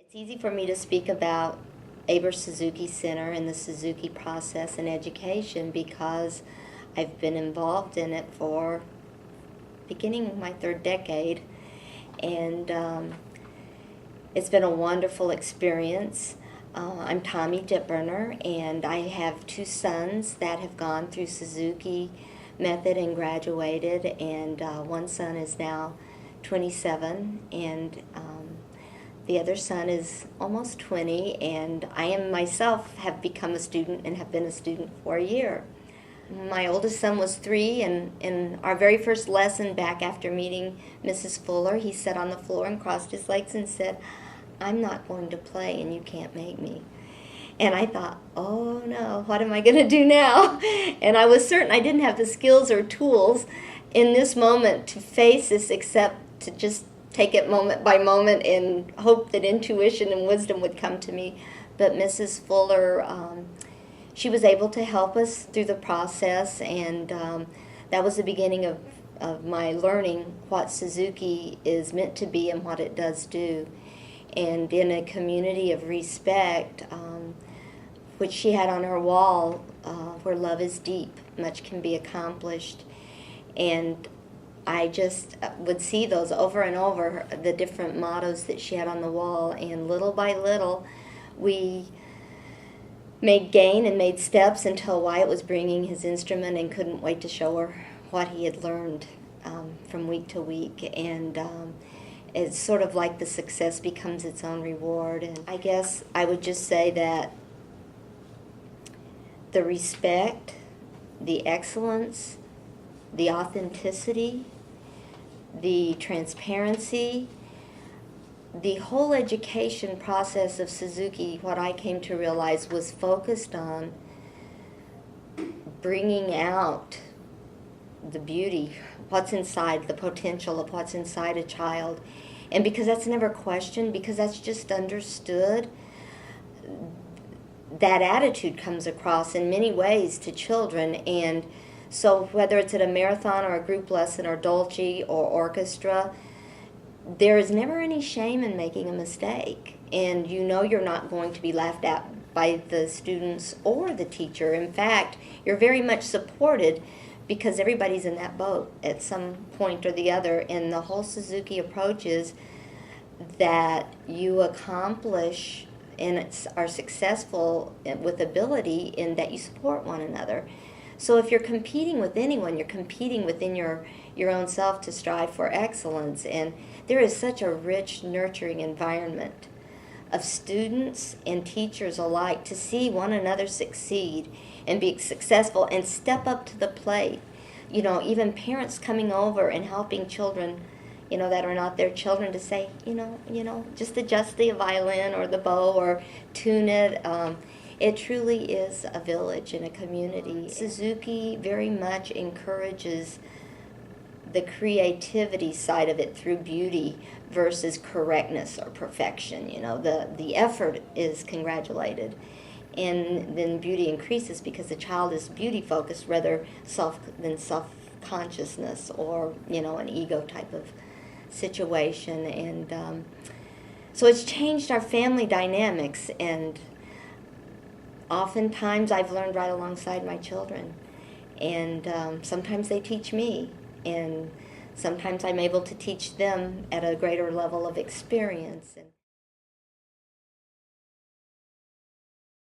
It's easy for me to speak about Aber Suzuki Center and the Suzuki process in education because I've been involved in it for beginning my third decade, and it's been a wonderful experience. I'm Tommy Dipburner, and I have two sons that have gone through Suzuki method and graduated, and one son is now 27, and the other son is almost 20, and I am myself have become a student and have been a student for a year. My oldest son was 3, and in our very first lesson back after meeting Mrs. Fuller, he sat on the floor and crossed his legs and said, "I'm not going to play and you can't make me." And I thought, oh no, what am I going to do now? And I was certain I didn't have the skills or tools in this moment to face this except to just take it moment by moment and hope that intuition and wisdom would come to me. But Mrs. Fuller, she was able to help us through the process, and that was the beginning of my learning what Suzuki is meant to be and what it does do. And in a community of respect, which she had on her wall, where love is deep, much can be accomplished. And I just would see those over and over, the different mottos that she had on the wall, and little by little we made gain and made steps until Wyatt was bringing his instrument and couldn't wait to show her what he had learned from week to week. And it's sort of like the success becomes its own reward. And I guess I would just say that the respect, the excellence, the authenticity, the transparency, the whole education process of Suzuki, what I came to realize was focused on bringing out the beauty, what's inside, the potential of what's inside a child. And because that's never questioned, because that's just understood, that attitude comes across in many ways to children. And so whether it's at a marathon or a group lesson or dolce or orchestra, there is never any shame in making a mistake. And you know you're not going to be laughed at by the students or the teacher. In fact, you're very much supported because everybody's in that boat at some point or the other. And the whole Suzuki approach is that you accomplish and are successful with ability in that you support one another. So if you're competing with anyone, you're competing within your own self to strive for excellence. And there is such a rich, nurturing environment of students and teachers alike to see one another succeed and be successful and step up to the plate. You know, even parents coming over and helping children, you know, that are not their children, to say, you know, just adjust the violin or the bow or tune it. It truly is a village and a community. Suzuki very much encourages the creativity side of it through beauty versus correctness or perfection. You know, the effort is congratulated, and then beauty increases because the child is beauty focused rather than self-consciousness or, you know, an ego type of situation. And so it's changed our family dynamics, and oftentimes I've learned right alongside my children, and sometimes they teach me, and sometimes I'm able to teach them at a greater level of experience.